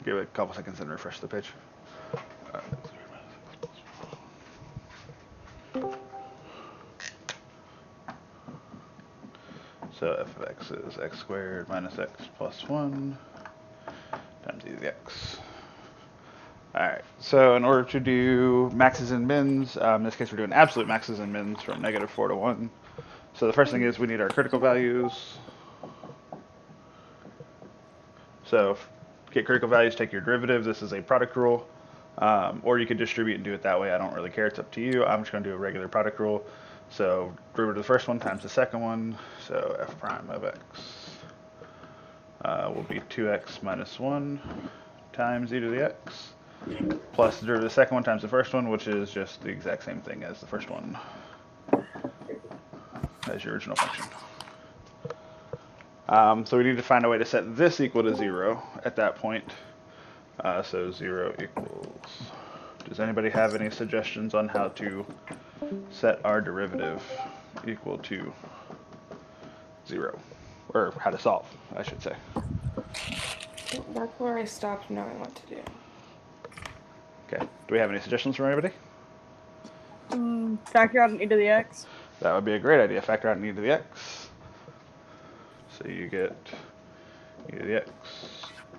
give it a couple seconds and refresh the page. So f of x is x squared minus x plus 1 times e to the x. Alright, so in order to do maxes and mins, in this case we're doing absolute maxes and mins from -4 to 1. So the first thing is we need our critical values. So to get critical values, take your derivative. This is a product rule. Or you could distribute and do it that way. I don't really care. It's up to you. I'm just going to do a regular product rule. So derivative of the first one times the second one. So f prime of x will be 2x minus 1 times e to the x plus the derivative of the second one times the first one, which is just the exact same thing as the first one, as your original function. So we need to find a way to set this equal to 0 at that point. So 0 equals... Does anybody have any suggestions on how to set our derivative equal to 0? Or how to solve, I should say. That's where I stopped knowing what to do. Okay. Do we have any suggestions from anybody? Factor out an e to the x. That would be a great idea. Factor out an e to the x. So you get e to the x,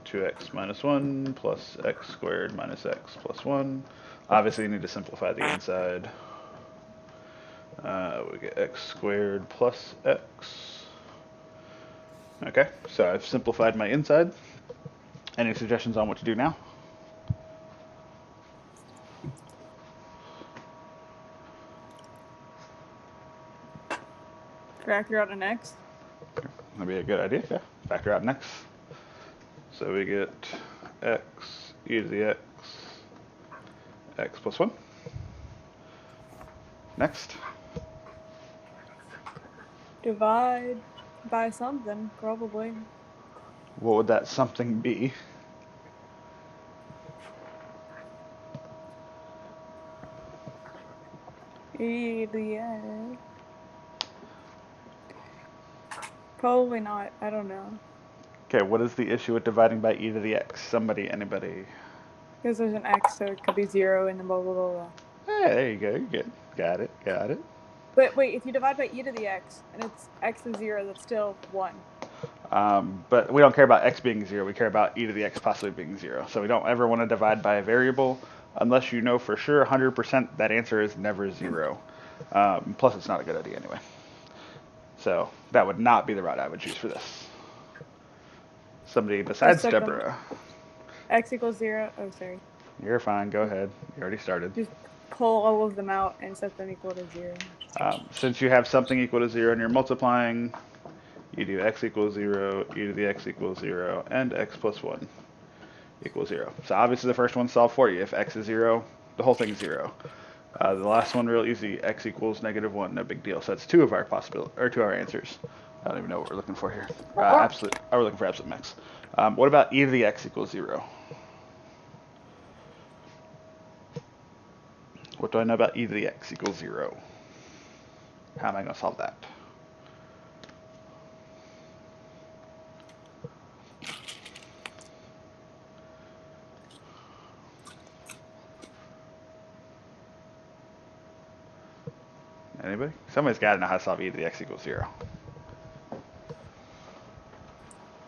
2x minus 1 plus x squared minus x plus 1. Obviously, you need to simplify the inside. We get x squared plus x. Okay, so I've simplified my inside. Any suggestions on what to do now? Factor out an x. That'd be a good idea, yeah. Factor out an x. So we get x e to the x plus 1. Next. Divide by something, probably. What would that something be? E to the x. Probably not. I don't know. Okay, what is the issue with dividing by e to the x? Somebody, anybody? Because there's an x, so it could be 0 and then blah, blah, blah, blah. Hey, there you go. You're good. Got it. Got it. But wait, if you divide by e to the x and it's x is 0, that's still 1. But we don't care about x being 0. We care about e to the x possibly being 0. So we don't ever want to divide by a variable unless you know for sure 100% that answer is never 0. Plus, it's not a good idea anyway. So that would not be the route I would choose for this. Somebody besides Deborah. X equals 0. Oh, sorry. You're fine. Go ahead. You already started. Just pull all of them out and set them equal to 0. Since you have something equal to 0 and you're multiplying, you do x equals 0, e to the x equals 0, and x plus 1 equals 0. So obviously the first one's solved for you. If x is 0, the whole thing's 0. The last one real easy. X equals -1. No big deal. So that's 2 of our two of our answers. I don't even know what we're looking for here. Absolute. Oh, we're looking for absolute max. What about e to the x equals 0? What do I know about e to the x equals 0? How am I going to solve that? Anybody? Somebody's got to know how to solve e to the x equals 0.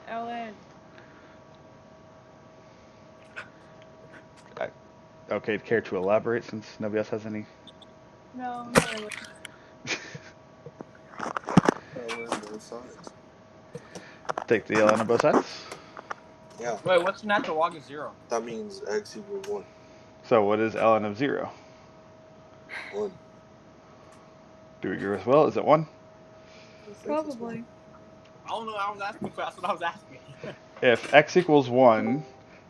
Ellen. Okay, care to elaborate since nobody else has any? No, not really. Both sides. Take the ln on both sides? Yeah. Wait, what's the natural log of 0? That means x equals 1. So what is ln of 0? 1. Do we agree with Will? Is it 1? Probably. I don't know. I was asking. That's what I was asking. If x equals 1,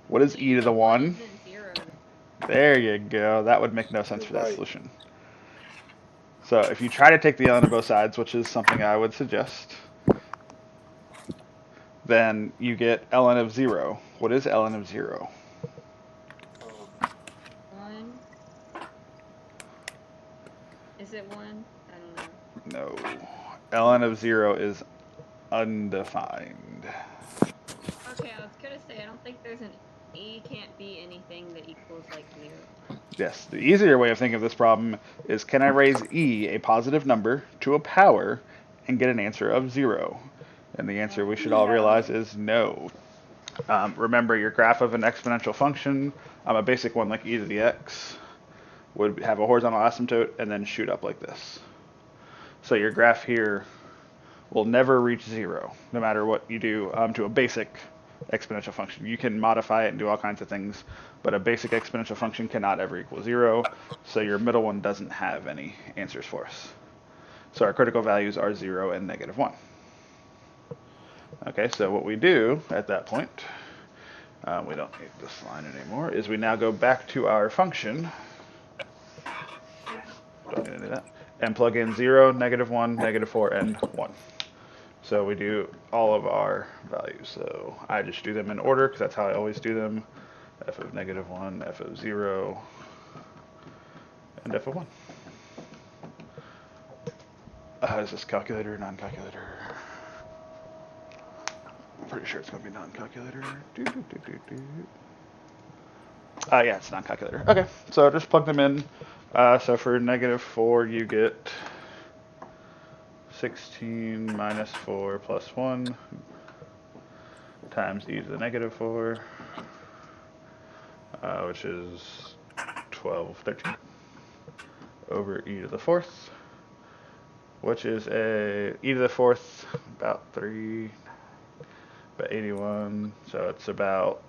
what is e to the 1? There you go. That would make no sense for that solution. So if you try to take the ln of both sides, which is something I would suggest, then you get ln of 0. What is ln of 0? 1. Is it 1? I don't know. No. ln of 0 is undefined. Okay, I was gonna say I don't think there's an E can't be anything that equals like 0. Yes, the easier way of thinking of this problem is, can I raise e, a positive number, to a power and get an answer of 0? And the answer we should all realize is no. Remember, your graph of an exponential function, a basic one like e to the x, would have a horizontal asymptote and then shoot up like this. So your graph here will never reach 0, no matter what you do to a basic exponential function. You can modify it and do all kinds of things, but a basic exponential function cannot ever equal 0, so your middle one doesn't have any answers for us. So our critical values are 0 and -1. Okay, so what we do at that point, we don't need this line anymore, is we now go back to our function, don't need any of that, and plug in 0, -1, -4, and 1. So we do all of our values. So I just do them in order because that's how I always do them. F of -1, f of 0, and f of 1. Is this calculator or non-calculator? I'm pretty sure it's going to be non-calculator. Yeah, it's non-calculator. Okay, so just plug them in. So for -4, you get 16 minus 4 plus 1 times e to the -4, which is 13, over e to the 4th, which is e to the 4th, about 81, so it's about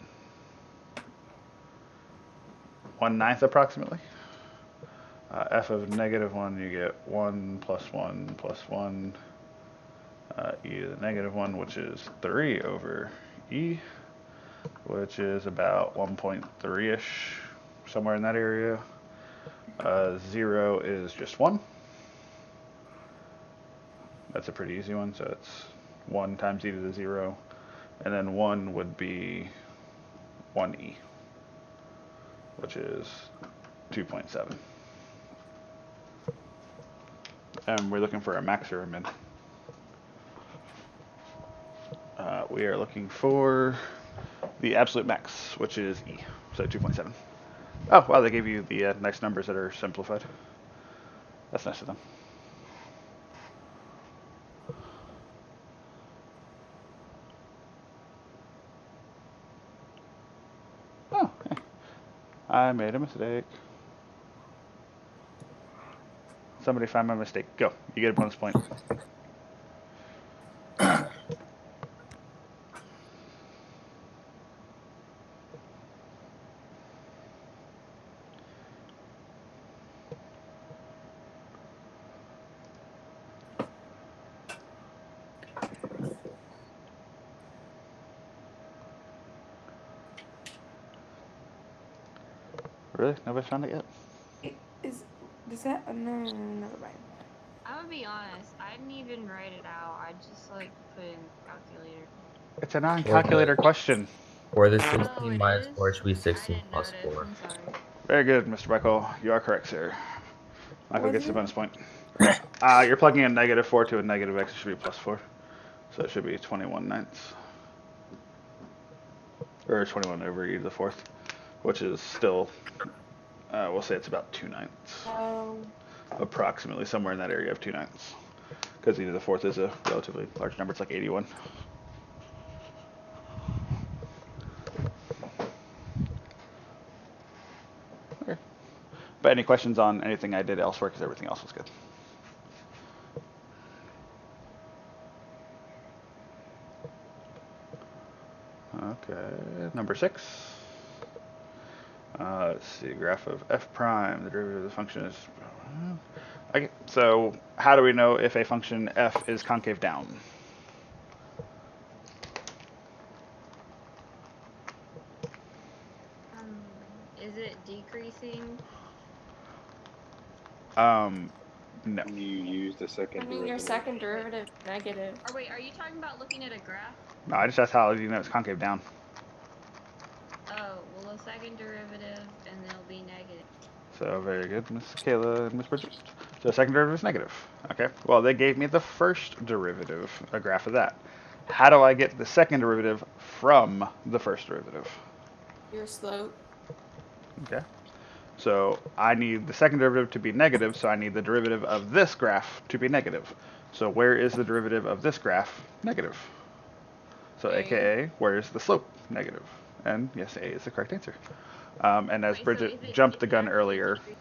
1/9 approximately. F of -1, you get 1 plus 1 plus 1, e to the -1, which is 3 over e, which is about 1.3-ish, somewhere in that area. 0 is just 1. That's a pretty easy one, so it's 1 times e to the 0. And then 1 would be 1e, which is 2.7. And we're looking for a max or a min. We are looking for the absolute max, which is e, so 2.7. Oh, wow, they gave you the nice numbers that are simplified. That's nice of them. Oh, hey. I made a mistake. Somebody find my mistake. Go. You get a bonus point. Really? Nobody's found it yet? Does that? No, never mind. I'm gonna be honest, I didn't even write it out. I just like put in calculator. It's a non-calculator question. For the Oh, 16 it minus is? 4 should be I 16 didn't plus notice. 4. I'm sorry. Very good, Mr. Michael. You are correct, sir. Michael Was gets the it? bonus point. You're plugging in -4 to a negative x. It should be +4. So it should be 21/9. Or 21 over e to the 4th, which is still, we'll say it's about 2/9. Approximately somewhere in that area of 2/9. Because e to the 4th is a relatively large number. It's like 81. Okay. But any questions on anything I did elsewhere? Because everything else was good. Okay, number 6. Let's see, graph of f prime. The derivative of the function is. Okay, so how do we know if a function f is concave down? Is it decreasing? No. You use the second I mean, your derivative. second derivative is negative. Or wait, are you talking about looking at a graph? No, I just asked how do you know it's concave down. Oh, well, a second derivative, and they'll be negative. So very good, Miss Kayla and Miss Bridget. So second derivative is negative. Okay. Well, they gave me the first derivative, a graph of that. How do I get the second derivative from the first derivative? Your slope. Okay. So I need the second derivative to be negative, so I need the derivative of this graph to be negative. So where is the derivative of this graph? Negative. So A. aka, where is the slope? Negative. And yes, A is the correct answer. And as Wait, so Bridget is it jumped the gun actually earlier, decreasing?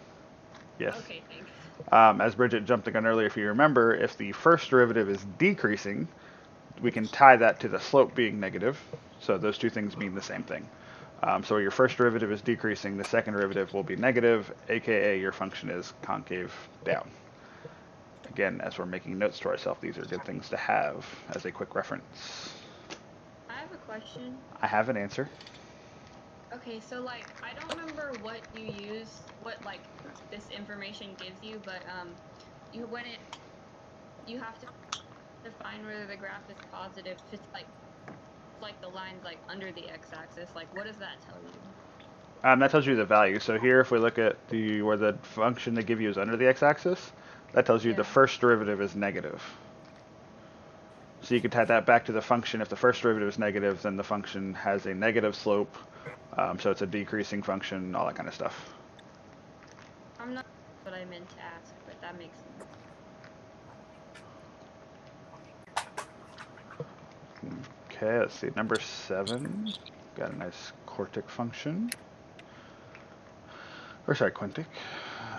yes. Okay, thanks. As Bridget jumped the gun earlier, if you remember, if the first derivative is decreasing, we can tie that to the slope being negative. So those two things mean the same thing. So your first derivative is decreasing, the second derivative will be negative, aka your function is concave down. Again, as we're making notes to ourselves, these are good things to have as a quick reference. I have a question. I have an answer. Okay, so like I don't remember what you use, what like this information gives you, but you have to define whether the graph is positive. If it's like the lines like under the x-axis, like what does that tell you? That tells you the value. So here, if we look at where the function they give you is under the x-axis, that tells you the Yeah. first derivative is negative. So you can tie that back to the function. If the first derivative is negative, then the function has a negative slope. So it's a decreasing function, all that kind of stuff. I'm not sure what I meant to ask, but that makes sense. Okay, let's see. Number 7. Got a nice quartic function. Or sorry, quintic.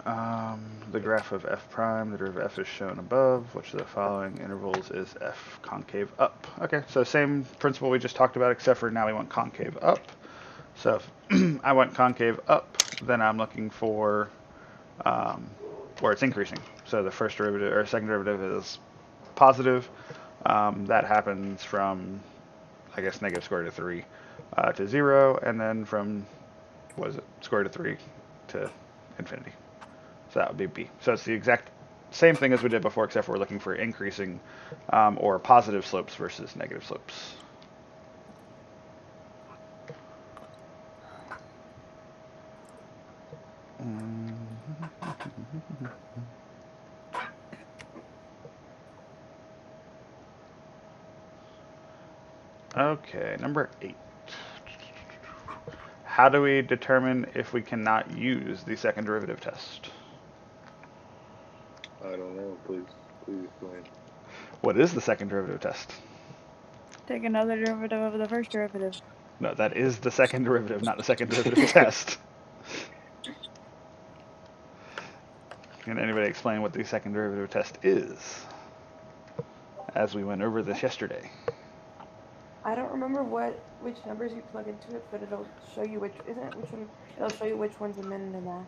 The graph of f prime, the derivative of f is shown above. Which of the following intervals is f concave up? Okay, so same principle we just talked about, except for now we want concave up. So if I want concave up, then I'm looking for where it's increasing. So the first derivative or second derivative is positive. That happens from, I guess, negative square root of 3 to 0, and then from, what is it, square root of 3 to infinity. So that would be B. So it's the exact same thing as we did before, except for we're looking for increasing or positive slopes versus negative slopes. Okay, number 8. How do we determine if we cannot use the second derivative test? I don't know. Please explain. What is the second derivative test? Take another derivative of the first derivative. No, that is the second derivative, not the second derivative test. Can anybody explain what the second derivative test is? As we went over this yesterday. I don't remember which numbers you plug into it, but it'll show you which isn't it which one. It'll show you which one's a min and a max.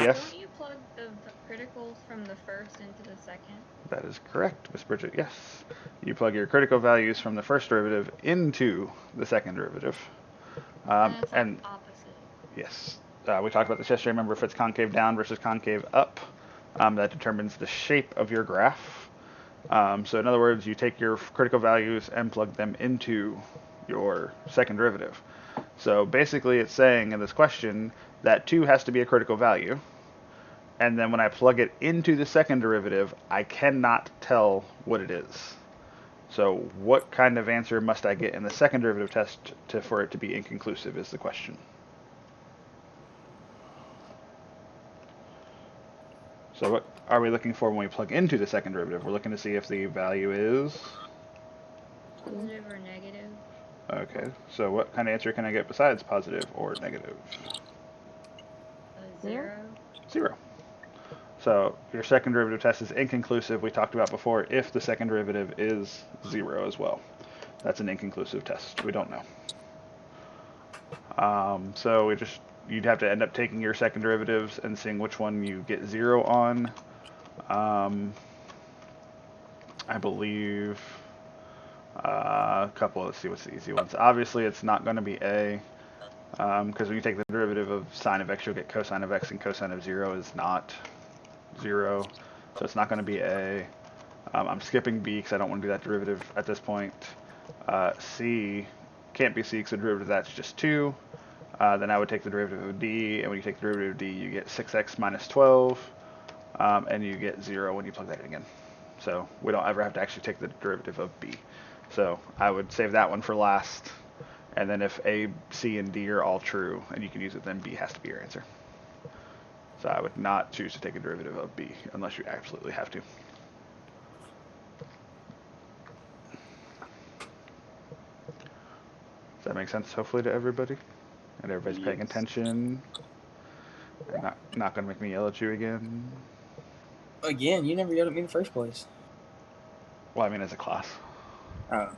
Yes. Don't you plug the criticals from the first into the second? That is correct, Miss Bridget. Yes. You plug your critical values from the first derivative into the second derivative. And it's like And opposite. yes, we talked about this yesterday. Remember, if it's concave down versus concave up, that determines the shape of your graph. So in other words, you take your critical values and plug them into your second derivative. So basically it's saying in this question that 2 has to be a critical value. And then when I plug it into the second derivative, I cannot tell what it is. So what kind of answer must I get in the second derivative test for it to be inconclusive is the question. So what are we looking for when we plug into the second derivative? We're looking to see if the value is... Positive or negative? Okay, so what kind of answer can I get besides positive or negative? 0? 0. So your second derivative test is inconclusive. We talked about before if the second derivative is 0 as well. That's an inconclusive test. We don't know. So you'd have to end up taking your second derivatives and seeing which one you get 0 on. I believe a couple. Let's see what's the easy ones. Obviously, it's not going to be A, because when you take the derivative of sine of x, you'll get cosine of x, and cosine of 0 is not 0, so it's not going to be A. I'm skipping B because I don't want to do that derivative at this point. C can't be C because the derivative of that's just 2. Then I would take the derivative of D, and when you take the derivative of D, you get 6x minus 12, and you get 0 when you plug that in again. So we don't ever have to actually take the derivative of B. So I would save that one for last. And then if A, C, and D are all true, and you can use it, then B has to be your answer. So I would not choose to take a derivative of B unless you absolutely have to. Does that make sense, hopefully, to everybody? And everybody's paying Yes. attention. And not going to make me yell at you again. Again, you never yelled at me in the first place. Well, I mean, as a class. Oh.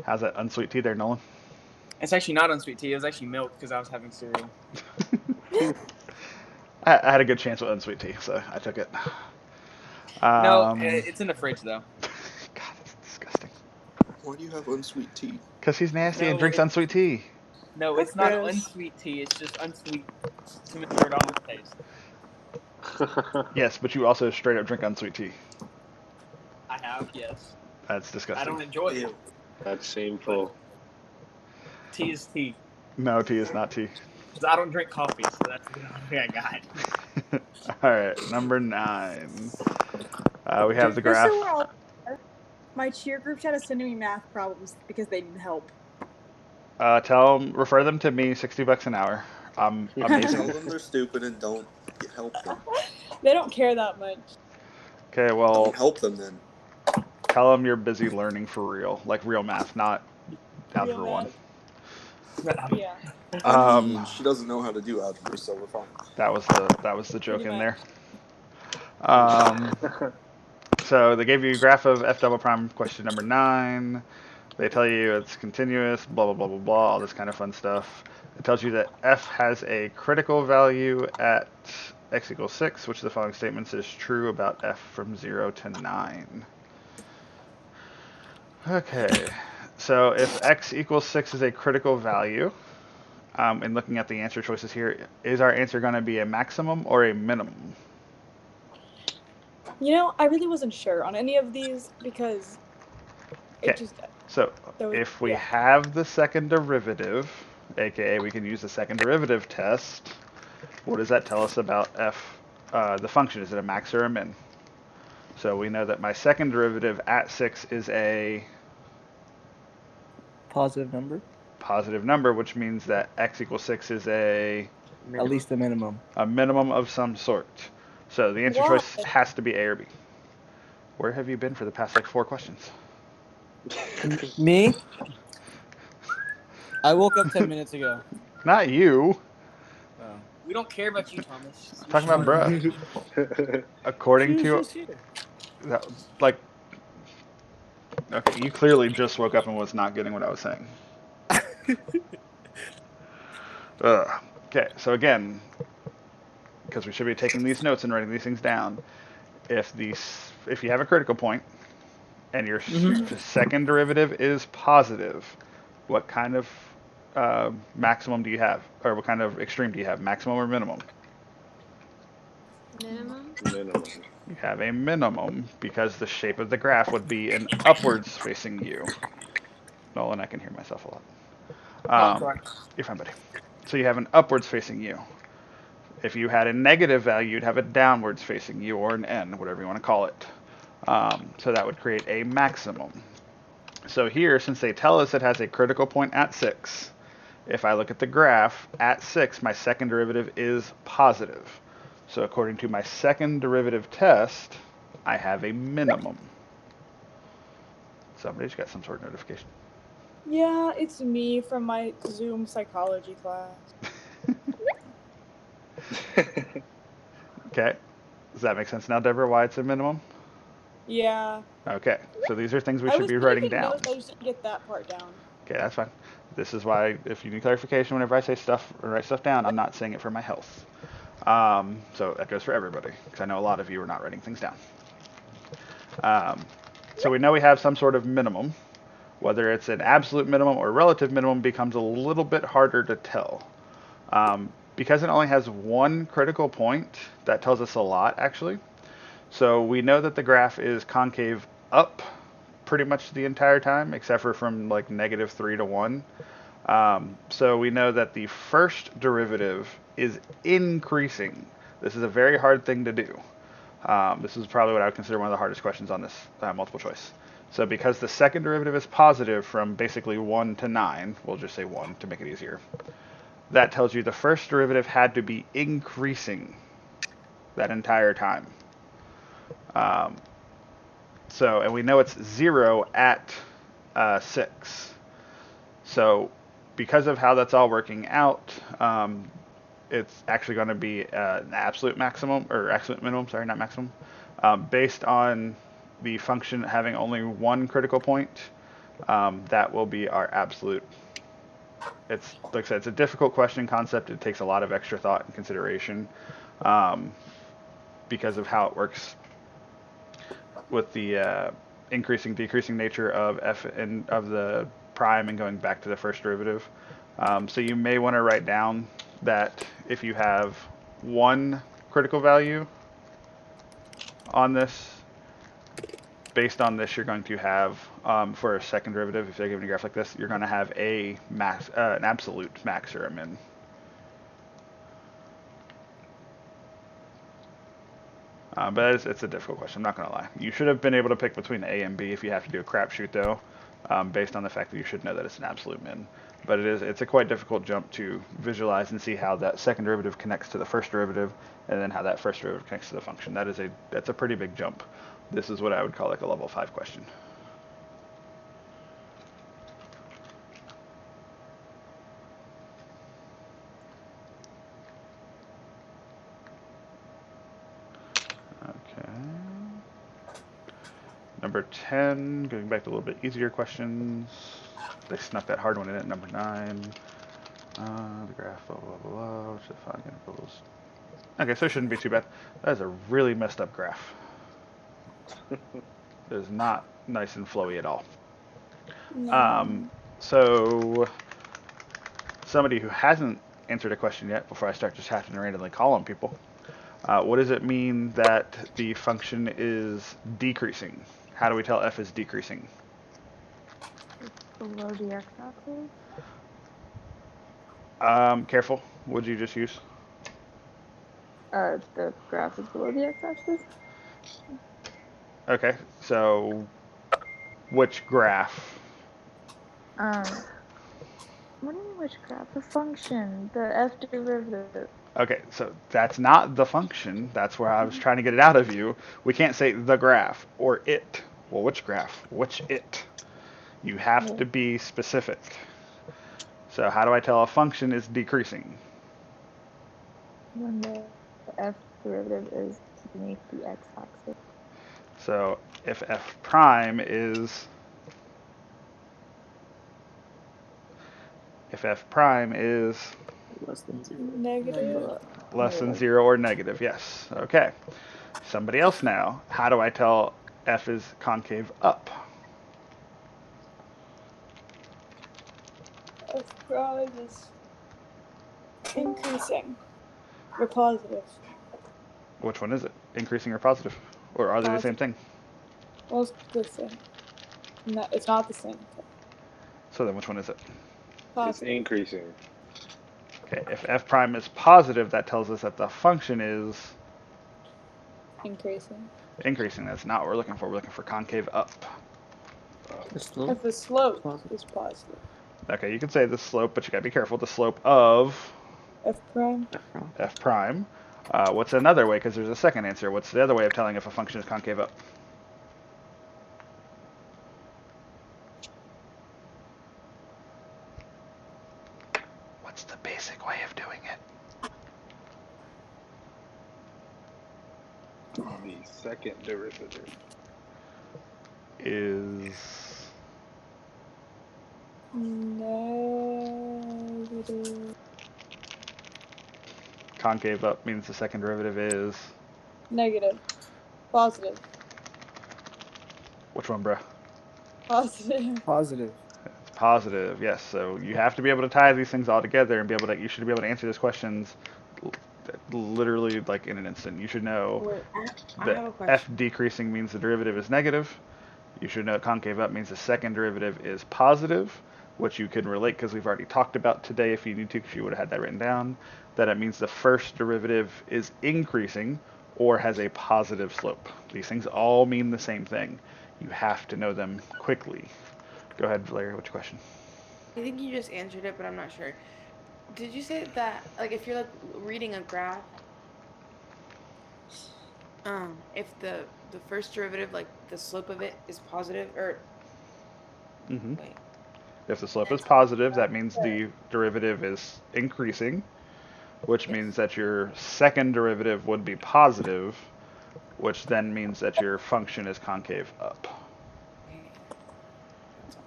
How's that unsweet tea there, Nolan? It's actually not unsweet tea. It was actually milk because I was having cereal. I had a good chance with unsweet tea, so I took it. No, it's in the fridge though. God, that's disgusting. Why do you have unsweet tea? Because he's nasty and No, drinks unsweet tea. No, That's it's not gross. unsweet tea. It's just unsweet to Mr. O'Donnell's taste. Yes, but you also straight up drink unsweet tea. I have, yes. That's disgusting. I don't enjoy it. Ew. That's shameful. Tea is tea. No, tea is not tea. 'Cause I don't drink coffee, so that's the only thing I got. All right, number 9. We have the Just graph. so we're all clear, my cheer group chat is sending me math problems because they need help. Refer them to me. $60 an hour. I'm Tell amazing. them they're stupid and don't help them. They don't care that much. Okay, well, Don't help them then. tell them you're busy learning for real, like real math, not algebra Real 1. math. Yeah. I mean, she doesn't know how to do algebra, so we're fine. That was the joke Pretty in much. there. So they gave you a graph of f double prime, question number 9. They tell you it's continuous, blah blah blah blah blah, all this kind of fun stuff. It tells you that f has a critical value at x equals 6, which the following statements is true about f from 0 to 9. Okay, so if x equals 6 is a critical value, and looking at the answer choices here, is our answer going to be a maximum or a minimum? You know, I really wasn't sure on any of these because it Okay. just. So There was- if we yeah. have the second derivative, aka we can use the second derivative test, what does that tell us about f, the function? Is it a max or a min? So we know that my second derivative at 6 is a Positive number, positive number, which means that x equals 6 is at least the minimum. a minimum of some sort. So the answer Why? choice has to be A or B. Where have you been for the past like 4 questions? Me? I woke up 10 minutes ago. Not you. Oh. We don't care about you, Thomas. I'm talking about bruh. According to that, like, okay, you clearly just woke up and was not getting what I was saying. Okay, so again, because we should be taking these notes and writing these things down, if you have a critical point and your second derivative is positive, what kind of maximum do you have, or what kind of extreme do you have, maximum or minimum? Minimum? Minimum. You have a minimum because the shape of the graph would be an upwards facing U. Nolan, I can hear myself a lot. Sorry. You're fine, buddy. So you have an upwards facing U. If you had a negative value, you'd have a downwards facing U, or an N, whatever you want to call it. So that would create a maximum. So here, since they tell us it has a critical point at 6, if I look at the graph, at 6, my second derivative is positive. So according to my second derivative test, I have a minimum. Somebody's got some sort of notification. Yeah, it's me from my Zoom psychology class. Okay. Does that make sense now, Deborah, why it's a minimum? Yeah. Okay. So these are things we I should was be writing taking down. notes, I just didn't get that part down. Okay, that's fine. This is why, if you need clarification whenever I say stuff or write stuff down, I'm not saying it for my health. So that goes for everybody, because I know a lot of you are not writing things down. So we know we have some sort of minimum. Whether it's an absolute minimum or relative minimum becomes a little bit harder to tell. Because it only has one critical point, that tells us a lot, actually. So we know that the graph is concave up pretty much the entire time, except for from like -3 to 1. So we know that the first derivative is increasing. This is a very hard thing to do. This is probably what I would consider one of the hardest questions on this multiple choice. So because the second derivative is positive from basically 1 to 9, we'll just say 1 to make it easier, that tells you the first derivative had to be increasing that entire time. And we know it's 0 at 6. So because of how that's all working out, it's actually going to be an absolute maximum, or absolute minimum, sorry, not maximum, based on the function having only one critical point. That will be our absolute. It's, like I said, it's a difficult question concept. It takes a lot of extra thought and consideration because of how it works with the increasing, decreasing nature of f and of the prime and going back to the first derivative. So you may want to write down that if you have one critical value on this, based on this, you're going to have, for a second derivative, if they're giving a graph like this, you're going to have a max, an absolute max or a min. But it's a difficult question, I'm not going to lie. You should have been able to pick between A and B if you have to do a crapshoot, though, based on the fact that you should know that it's an absolute min. But it's a quite difficult jump to visualize and see how that second derivative connects to the first derivative, and then how that first derivative connects to the function. That's a pretty big jump. This is what I would call like a level 5 question. Okay. Number 10, going back to a little bit easier questions. They snuck that hard one in at number 9. The graph, blah, blah, blah, blah, which is fine intervals. Okay, so it shouldn't be too bad. That is a really messed up graph. It is not nice and flowy at all. So somebody who hasn't answered a question yet, before I start just having to randomly call on people, what does it mean that the function is decreasing? How do we tell f is decreasing? Below the x-axis. Careful. What did you just use? The graph is below the x-axis. Okay, so which graph? What do you mean which graph? The function, the f derivative. Okay, so that's not the function. That's where I was trying to get it out of you. We can't say the graph or it. Well, which graph? Which it? You have to be specific. So how do I tell a function is decreasing? When the f derivative is beneath the x-axis. So if f prime is Less than 0. Negative. less than 0 or negative, yes. Okay. Somebody else now. How do I tell f is concave up? F prime is increasing. Or positive. Which one is it? Increasing or positive? Or are they the same thing? Well, it's the same. No, it's not the same thing. So then which one is it? It's Positive. increasing. Okay, if f prime is positive, that tells us that the function is Increasing. increasing. That's not what we're looking for. We're looking for concave up. If the slope is positive. Okay, you could say the slope, but you gotta be careful. The slope of F prime. f prime. What's another way? Because there's a second answer. What's the other way of telling if a function is concave up? What's the basic way of doing it? The second derivative. Is Negative. concave up means the second derivative is Negative. Positive. which one, bruh? Positive. Positive. It's positive, yes. So you have to be able to tie these things all together and be able to. You should be able to answer these questions literally like in an instant. You should know Wait, I have a that question. f decreasing means the derivative is negative. You should know concave up means the second derivative is positive, which you can relate because we've already talked about today if you need to, because you would have had that written down. That it means the first derivative is increasing, or has a positive slope. These things all mean the same thing. You have to know them quickly. Go ahead, Valeria, what's your question? I think you just answered it, but I'm not sure. Did you say that, like, if you're like reading a graph, if the first derivative, like the slope of it, is positive, or Mm-hmm. wait, If the slope is it's positive, that means the derivative is increasing, which yes. means that your second derivative would be positive, which then means that your function is concave up. Okay. That's all.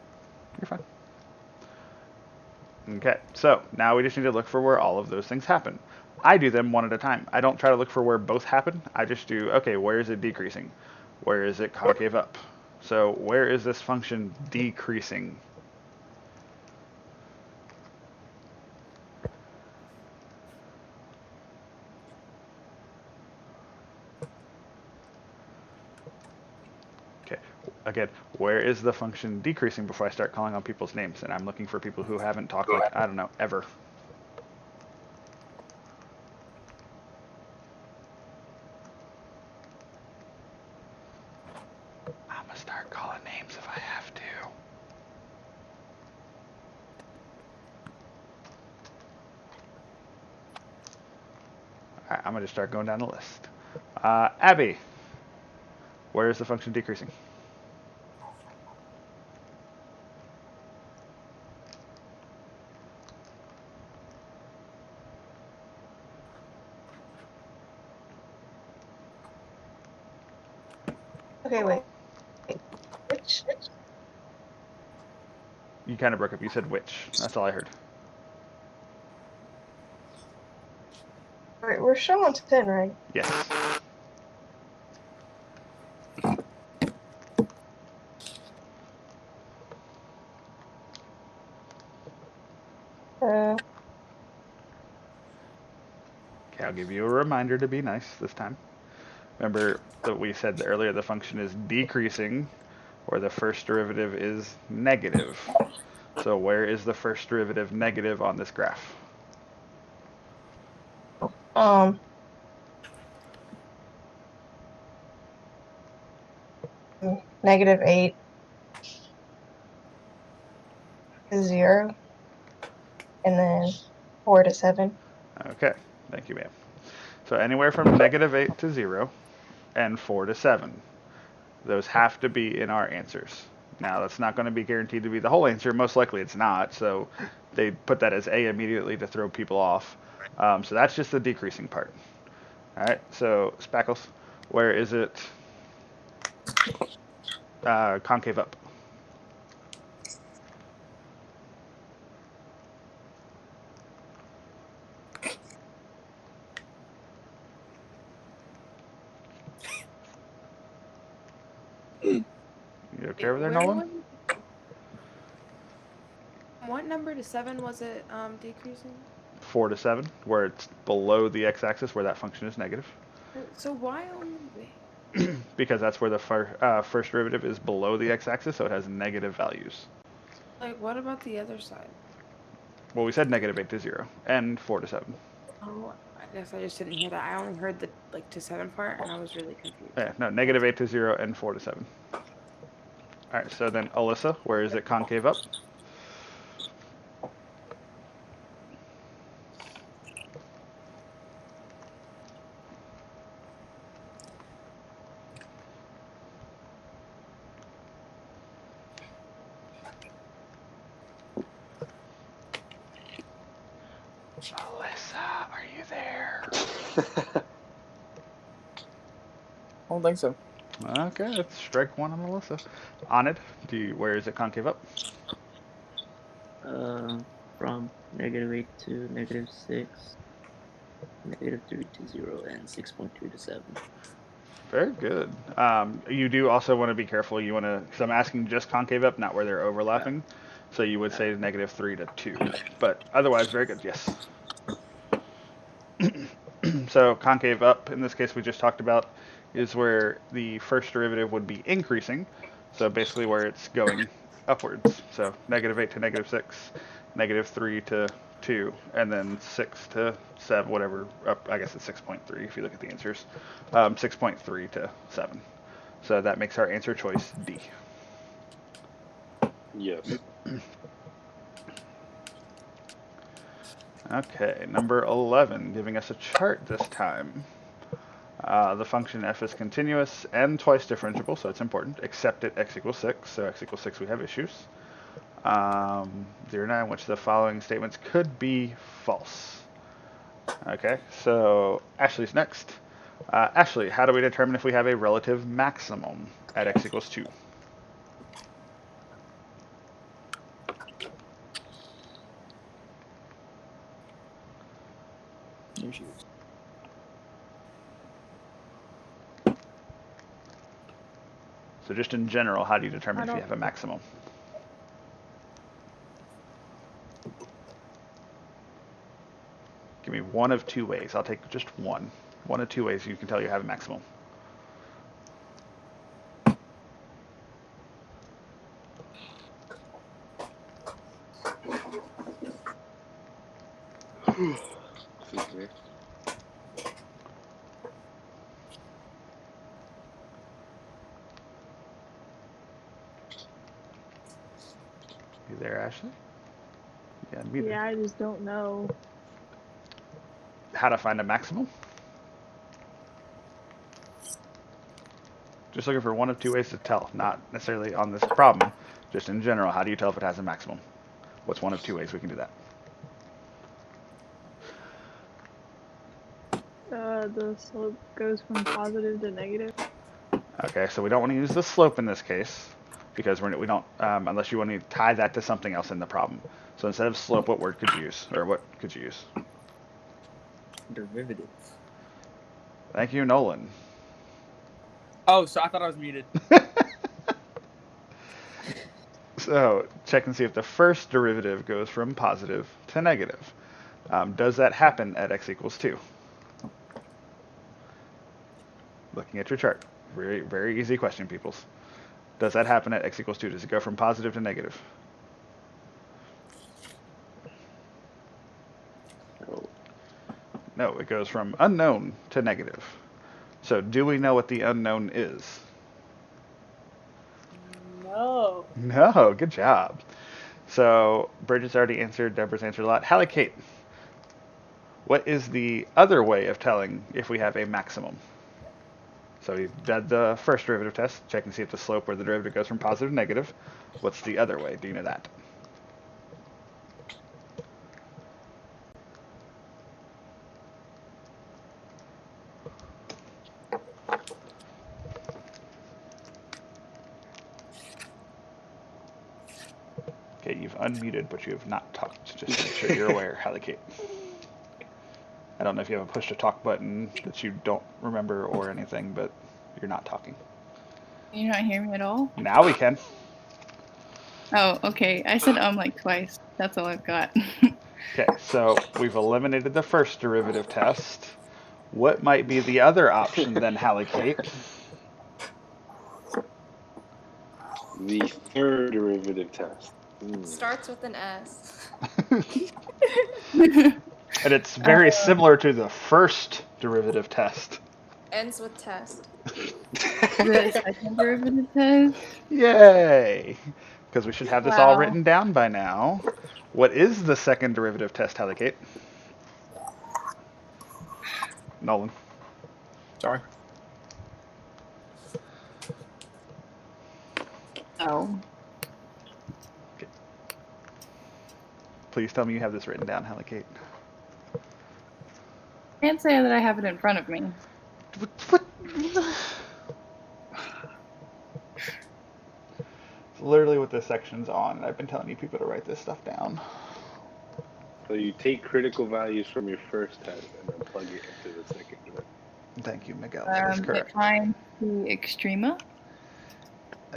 You're fine. Okay, so now we just need to look for where all of those things happen. I do them one at a time. I don't try to look for where both happen. I just do, okay, where is it decreasing? Where is it concave up? So where is this function decreasing? Okay, again, where is the function decreasing before I start calling on people's names? And I'm looking for people who haven't talked, like, I don't know, ever. I'm gonna start calling names if I have to. Alright, I'm gonna just start going down the list. Abby, where is the function decreasing? Okay, wait. Which? You kind of broke up. You said which. That's all I heard. We're showing 10, right? Yes. Uh, Okay, I'll give you a reminder to be nice this time. Remember that we said earlier the function is decreasing, or the first derivative is negative. So where is the first derivative negative on this graph? um, -8 to 0, and then 4 to 7. Okay, thank you, ma'am. So anywhere from -8 to 0 and 4 to 7. Those have to be in our answers. Now, that's not going to be guaranteed to be the whole answer. Most likely it's not. So they put that as A immediately to throw people off. So that's just the decreasing part. All right, so Spackles, where is it concave up? You okay over there, Where Nolan? was what number to 7 was it decreasing? 4 to 7, where it's below the x-axis, where that function is negative. So why only wait? Because that's where the first derivative is below the x-axis, so it has negative values. Like, what about the other side? Well, we said -8 to 0 and 4 to 7. Oh, I guess I just didn't hear that. I only heard the like to 7 part, and I was really confused. Yeah, no, -8 to 0 and 4 to 7. All right, so then Alyssa, where is it concave up? Alyssa, are you there? I don't think so. Okay, let's strike one on Alyssa. Onid, where is it concave up? From -8 to -6, -3 to 0, and 6.3 to 7. Very good. You do also want to be careful. You want to, because I'm asking just concave up, not where they're overlapping. So you would say -3 to 2. But otherwise, very good. Yes. So concave up, in this case we just talked about, is where the first derivative would be increasing. So basically where it's going upwards. So -8 to -6, -3 to 2, and then 6 to 7, whatever, up, I guess it's 6.3 if you look at the answers. 6.3 to 7. So that makes our answer choice D. Yes. Okay, number 11, giving us a chart this time. The function f is continuous and twice differentiable, so it's important, except at x equals 6. So x equals 6, we have issues. 0, which the following statements could be false. Okay, so Ashley's next. Ashley, how do we determine if we have a relative maximum at x equals 2? Here she is. So just in general, how do you determine I if you don't- have a maximum? Give me one of 2 ways. I'll take just one. One of 2 ways you can tell you have a maximum. Excuse me. You there, Ashley? Yeah, me Yeah, I just don't know. How to find a maximum? Just looking for one of 2 ways to tell, not necessarily on this problem, just in general. How do you tell if it has a maximum? What's one of 2 ways we can do that? The slope goes from positive to negative. Okay, so we don't want to use the slope in this case because we don't, unless you want to tie that to something else in the problem. So instead of slope, what word could you use, or what could you use? Derivative. Thank you, Nolan. Oh, so I thought I was muted. So check and see if the first derivative goes from positive to negative. Does that happen at x equals 2? Looking at your chart. Very, very easy question, peoples. Does that happen at x equals 2? Does it go from positive to negative? Oh, No, it goes from unknown to negative. So do we know what the unknown is? No. No, good job. So Bridget's already answered, Deborah's answered a lot. Hallie Kate, what is the other way of telling if we have a maximum? So we did the first derivative test, check and see if the slope or the derivative goes from positive to negative. What's the other way? Do you know that? Okay, you've unmuted, but you have not talked. Just to make sure you're aware, Hallie Kate. I don't know if you have a push to talk button that you don't remember or anything, but you're not talking. Can you not hear me at all? Now we can. Oh, okay. I said like twice. That's all I've got. Okay, so we've eliminated the first derivative test. What might be the other option then, Hallie Kate? The third derivative test. Starts with an S. And it's very similar to the first derivative test. Ends with test. The second derivative test. Yay! Because we should have this all Wow. written down by now. What is the second derivative test, Hallie Kate? Nolan. Sorry. Oh. Please tell me you have this written down, Hallie Kate. Can't say that I have it in front of me. What? It's literally what this section's on, and I've been telling you people to write this stuff down. So you take critical values from your first test and then plug it into the second derivative. Thank you, Miguel. That is correct. It finds the extrema.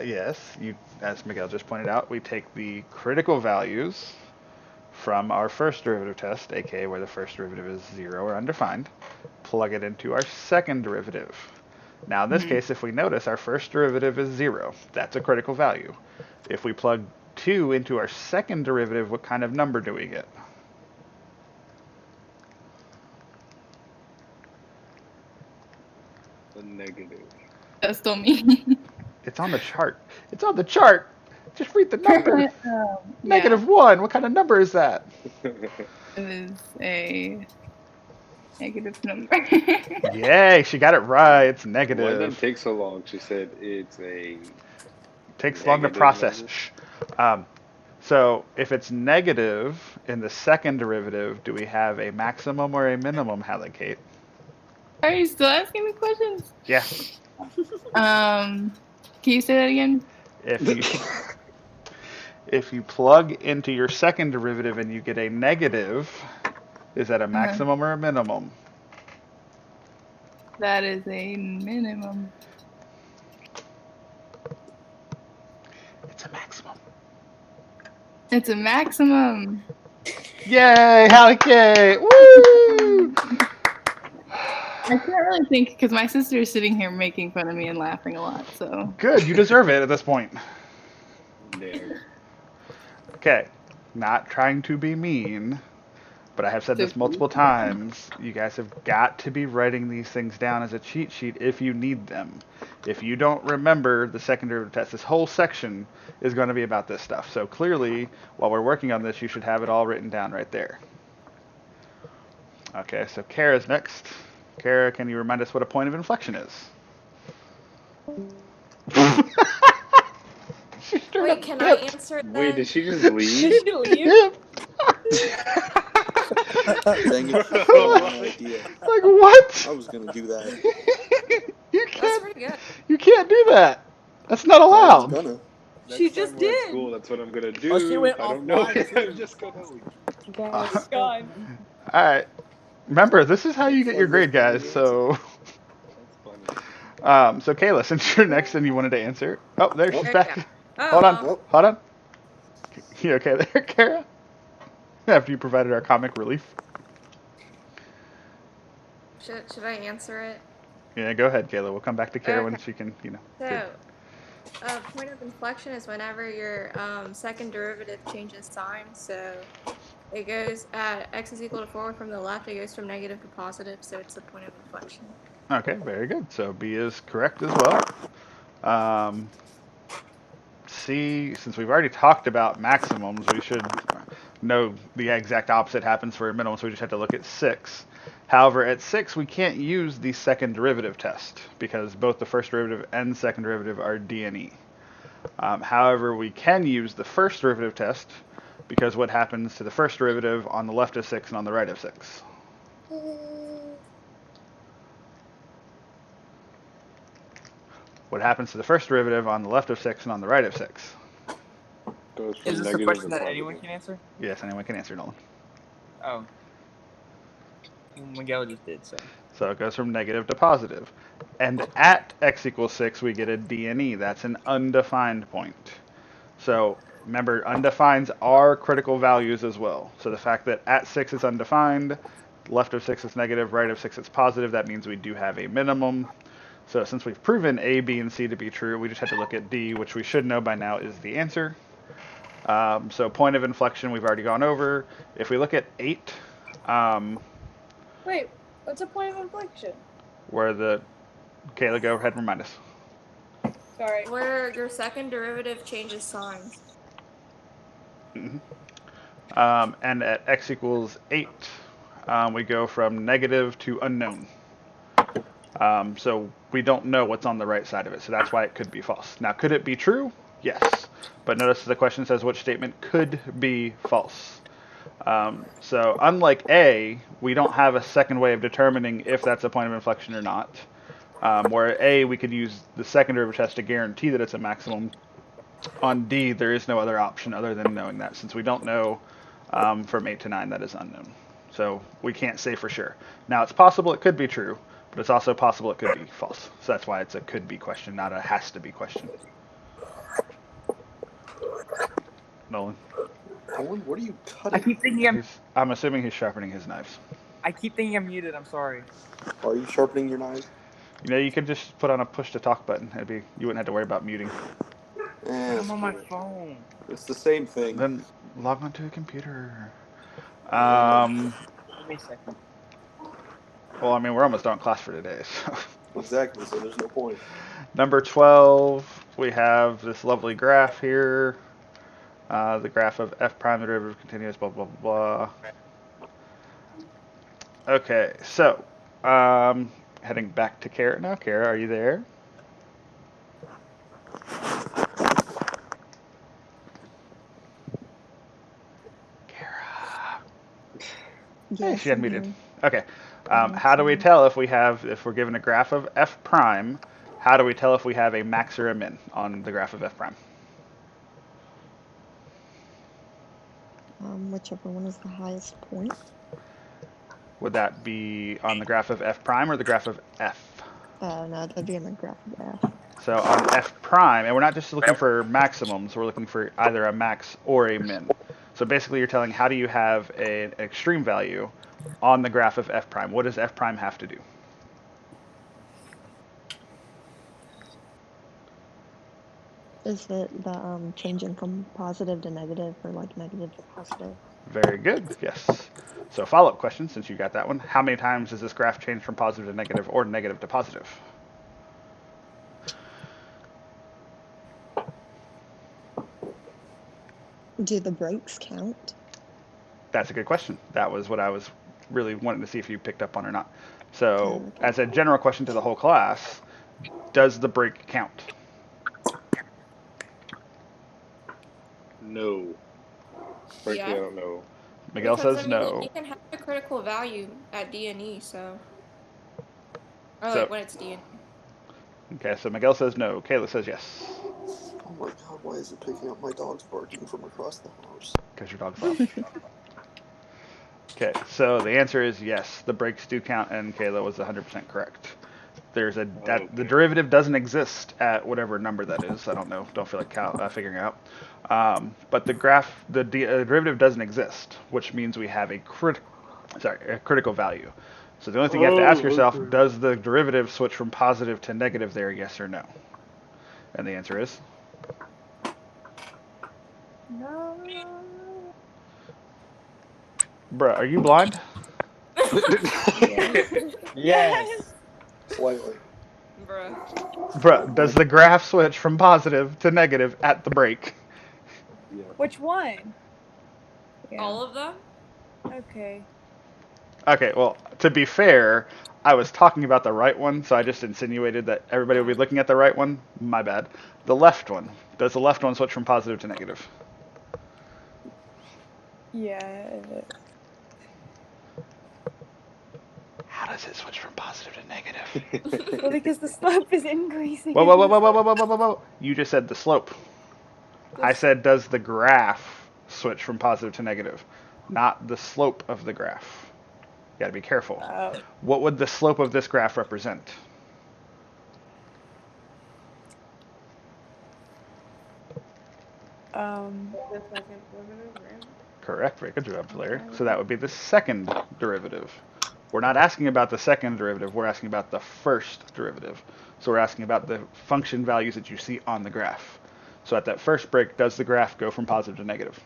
Yes, as Miguel just pointed out, we take the critical values from our first derivative test, aka where the first derivative is 0 or undefined, plug it into our second derivative. Now in this case, if we notice, our first derivative is 0. That's a critical value. If we plug 2 into our second derivative, what kind of number do we get? That's still me. It's on the chart. It's on the chart. Just read the number. Yeah, -1. What kind of number is that? it is a negative number. Yay, she got it right. It's Why did it negative. take so long? She said it's a Takes long to negative process. number? Shh. So if it's negative in the second derivative, do we have a maximum or a minimum, Hallie Kate? Are you still asking me questions? Yeah. Can you say that again? If you plug into your second derivative and you get a negative, is that a maximum or a minimum? That is a minimum. It's a maximum. It's a maximum. Yay, Hallie Kate! Woo! I can't really think because my sister is sitting here making fun of me and laughing a lot. So Good, you deserve it at this point. There. Okay, not trying to be mean, but I have said this multiple times. You guys have got to be writing these things down as a cheat sheet if you need them. If you don't remember the second derivative test, this whole section is going to be about this stuff. So clearly, while we're working on this, you should have it all written down right there. Okay, so Kara's next. Kara, can you remind us what a point of inflection is? Wait, can I answer it then? Wait, did she just leave? Did she leave? Dang it. I had no idea. Like what? I was gonna do that. You That's can't. pretty good. You can't do that. That's not I was allowed. gonna. She just time we're at did. School, that's what I'm gonna do. Oh, she went I don't know. offline, too. I'm just gonna leave. Guys, gone. All right. Remember, this is how you get your grade, guys. So, That's funny. so Kayla, since you're next and you wanted to answer. Oh, there she's There back. you go. Hold on. Oh. Hold on. You okay there, Kara? After you provided our comic relief. Should I answer it? Yeah, go ahead, Kayla. We'll come back to Kara when Okay. she can, So, point of inflection is whenever your second derivative changes sign. So, it goes at x is equal to 4 from the left. It goes from negative to positive. So it's the point of inflection. Okay, very good. So B is correct as well. C, since we've already talked about maximums, we should know the exact opposite happens for a minimum, so we just have to look at 6. However, at 6, we can't use the second derivative test because both the first derivative and second derivative are D and E. However, we can use the first derivative test because what happens to the first derivative on the left of 6 and on the right of 6? What happens to the first derivative on the left of 6 and on the right of 6? Goes from Is this a negative question to that positive. anyone can answer? Yes, anyone can answer, Nolan. Oh. Miguel just did, so. So it goes from negative to positive. And at x equals 6, we get a D and E. That's an undefined point. So remember, undefines are critical values as well. So the fact that at 6 is undefined, left of 6 is negative, right of 6 is positive, that means we do have a minimum. So since we've proven A, B, and C to be true, we just had to look at D, which we should know by now is the answer. So point of inflection we've already gone over. If we look at 8, Wait, what's a point of inflection? where the... Kayla, go ahead and remind us. Sorry. Where your second derivative changes sign. And at x equals 8, we go from negative to unknown. So we don't know what's on the right side of it, so that's why it could be false. Now, could it be true? Yes. But notice the question says which statement could be false. So unlike A, we don't have a second way of determining if that's a point of inflection or not. Where A, we could use the second derivative test to guarantee that it's a maximum. On D, there is no other option other than knowing that. Since we don't know from 8 to 9, that is unknown. So we can't say for sure. Now, it's possible it could be true, but it's also possible it could be false. So that's why it's a could be question, not a has to be question. Nolan? Owen, what are you I cutting? keep thinking I'm assuming he's sharpening his knives. I keep thinking I'm muted. I'm sorry. Are you sharpening your knife? You know, you could just put on a push to talk button. You wouldn't have to worry about muting. I'm on my phone. It's the same thing. Then log onto a computer. Give me a second. Well, I mean, we're almost done class for today, so. Exactly. So there's no point. Number 12, we have this lovely graph here. The graph of f prime, the derivative continuous, blah, blah, blah, blah. Okay, so heading back to Kara now. Kara, are you there? Kara. Hey, Yes, she I'm unmuted. here. Okay. How do we tell if we're given a graph of f prime, how do we tell if we have a max or a min on the graph of f prime? Whichever one is the highest point. Would that be on the graph of f prime or the graph of f? No, that'd be on the graph of F. So on f prime, and we're not just looking for maximums, we're looking for either a max or a min. So basically you're telling how do you have an extreme value on the graph of f prime? What does f prime have to do? Is it the changing from positive to negative or like negative to positive? Very good, yes. So follow-up question, since you got that one. How many times does this graph change from positive to negative or negative to positive? Do the breaks count? That's a good question. That was what I was really wanting to see if you picked up on or not. So, Okay. as a general question to the whole class, does the break count? No. Frankly, Yeah. I don't know. Miguel Because I says mean, no. you can have a critical value at D and E, so or So, like when it's D and E. okay, so Miguel says no. Kayla says yes. Oh my god, why is it picking up my dog's barking from across the house? Because your dog's loud. Okay, so the answer is yes. The breaks do count, and Kayla was 100% correct. There's a the derivative doesn't exist at whatever number that is. I don't know. Don't feel like figuring out. But the derivative doesn't exist, which means we have a critical value. So the only thing you have to ask yourself: does the derivative switch from positive to negative there? Yes or no? And the answer is No. bruh. Are you blind? Yes. Slightly. Bruh. Bruh, does the graph switch from positive to negative at the break? Yeah. Which one? Yeah. All of them? Okay. Okay, well, to be fair, I was talking about the right one, so I just insinuated that everybody would be looking at the right one. My bad. The left one. Does the left one switch from positive to negative? Yeah. How does it switch from positive to negative? Well, because the slope is increasing. Whoa, whoa, whoa, whoa, whoa, whoa, whoa, whoa, whoa, whoa. You just said the slope. I said, does the graph switch from positive to negative? Not the slope of the graph. You gotta be careful. What would the slope of this graph represent? The second derivative, right? Correct, very good job, Larry. So that would be the second derivative. We're not asking about the second derivative, we're asking about the first derivative. So we're asking about the function values that you see on the graph. So at that first break, does the graph go from positive to negative?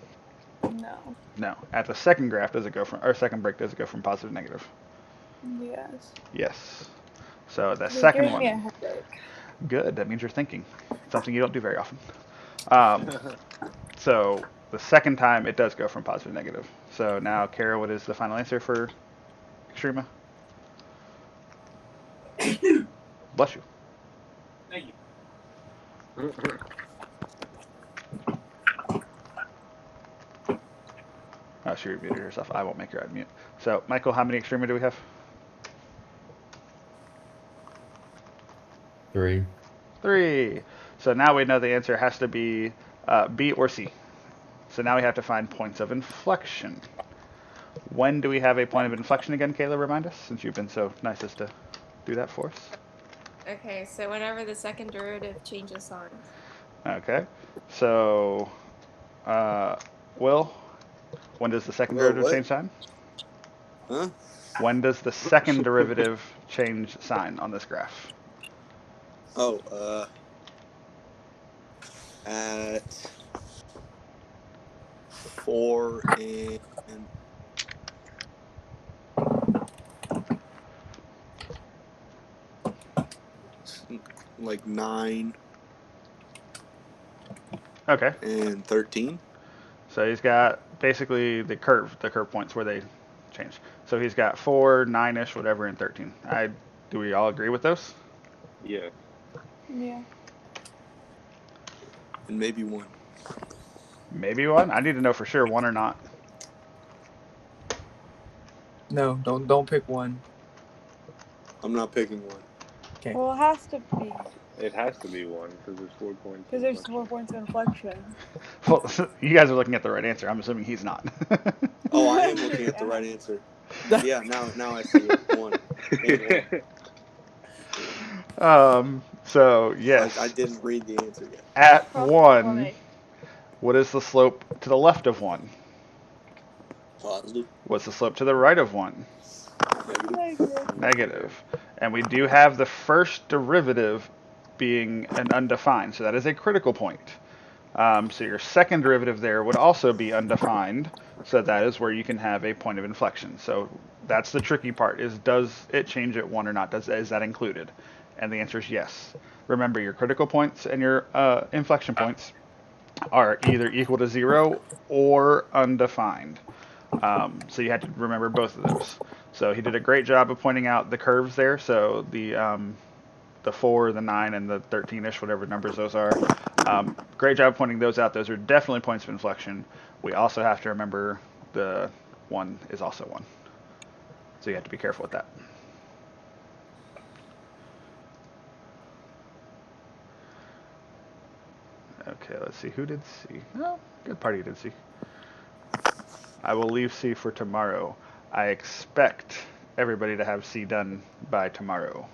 No. No. At the second graph, second break, does it go from positive to negative? Yes. Yes. So the You're second giving one. me a headache. Good, that means you're thinking. Something you don't do very often. So the second time it does go from positive to negative. So now, Kara, what is the final answer for Extrema? Bless you. Thank you. Oh, she remuted herself. I won't make her unmute. So, Michael, how many Extrema do we have? 3. 3. So now we know the answer has to be B or C. So now we have to find points of inflection. When do we have a point of inflection again, Kayla? Remind us, since you've been so nice as to do that for us. Okay, so whenever the second derivative changes signs. Okay. So, Will, when does the second derivative what? change sign? Huh? When does the second derivative change sign on this graph? Oh, at 4 and like 9 Okay. and 13. So he's got basically the curve points where they change. So he's got 4, 9-ish, whatever, and 13. Do we all agree with those? Yeah. Yeah. And maybe 1. Maybe 1? I need to know for sure 1 or not. No, don't pick one. I'm not picking 1. Okay. Well, it has to be It has to be 1 because there's 4 points. because there's 4 points of inflection. Well, you guys are looking at the right answer. I'm assuming he's not. Oh, I am looking at the right answer. Yeah, now I see it. 1 and 1. So yes. I didn't read the answer yet. At Cross 1, play. what is the slope to the left of 1? Positive. What's the slope to the right of 1? Negative. Negative. And we do have the first derivative being an undefined, so that is a critical point. So your second derivative there would also be undefined, so that is where you can have a point of inflection. So that's the tricky part, is does it change at 1 or not? Is that included? And the answer is yes. Remember, your critical points and your inflection points are either equal to 0 or undefined. So you had to remember both of those. So he did a great job of pointing out the curves there. So the 4, the 9, and the 13-ish, whatever numbers those are. Great job pointing those out. Those are definitely points of inflection. We also have to remember the 1 is also 1. So you have to be careful with that. Okay, let's see. Who did C? Oh, good party did C. I will leave C for tomorrow. I expect everybody to have C done by tomorrow.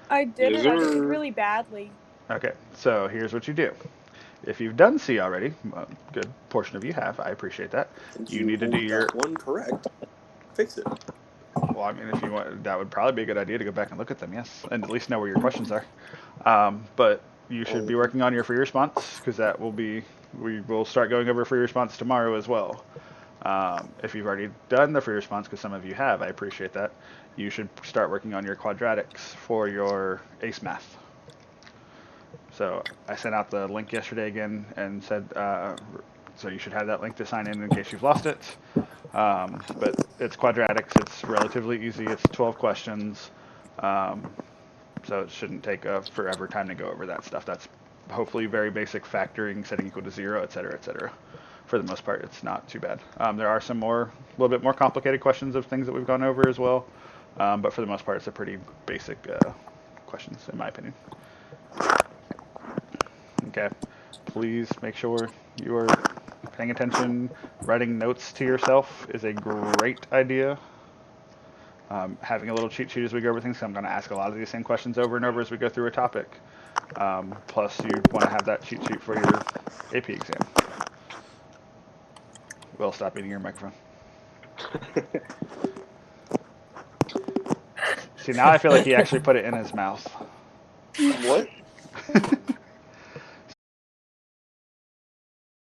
I did Yes, it. I did it sir. really badly. Okay, so here's what you do. If you've done C already, a good portion of you have, I appreciate that. And You need to do only your... got 1 correct. Fix it. Well, I mean, if you want, that would probably be a good idea to go back and look at them, yes, and at least know where your questions are. But you should be working on your free response, because that will be... We will start going over free response tomorrow as well. If you've already done the free response, because some of you have, I appreciate that, you should start working on your quadratics for your ACE math. So I sent out the link yesterday again and said, so you should have that link to sign in case you've lost it. But it's quadratics, it's relatively easy, it's 12 questions, so it shouldn't take forever time to go over that stuff. That's hopefully very basic factoring, setting equal to 0, etc., etc. For the most part, it's not too bad. There are some a little bit more complicated questions of things that we've gone over as well, but for the most part, it's a pretty basic questions, in my opinion. Okay, please make sure you are paying attention. Writing notes to yourself is a great idea. Having a little cheat sheet as we go over things, so I'm going to ask a lot of these same questions over and over as we go through a topic. Plus, you want to have that cheat sheet for your AP exam. Will, stop eating your microphone. See, now I feel like he actually put it in his mouth. What?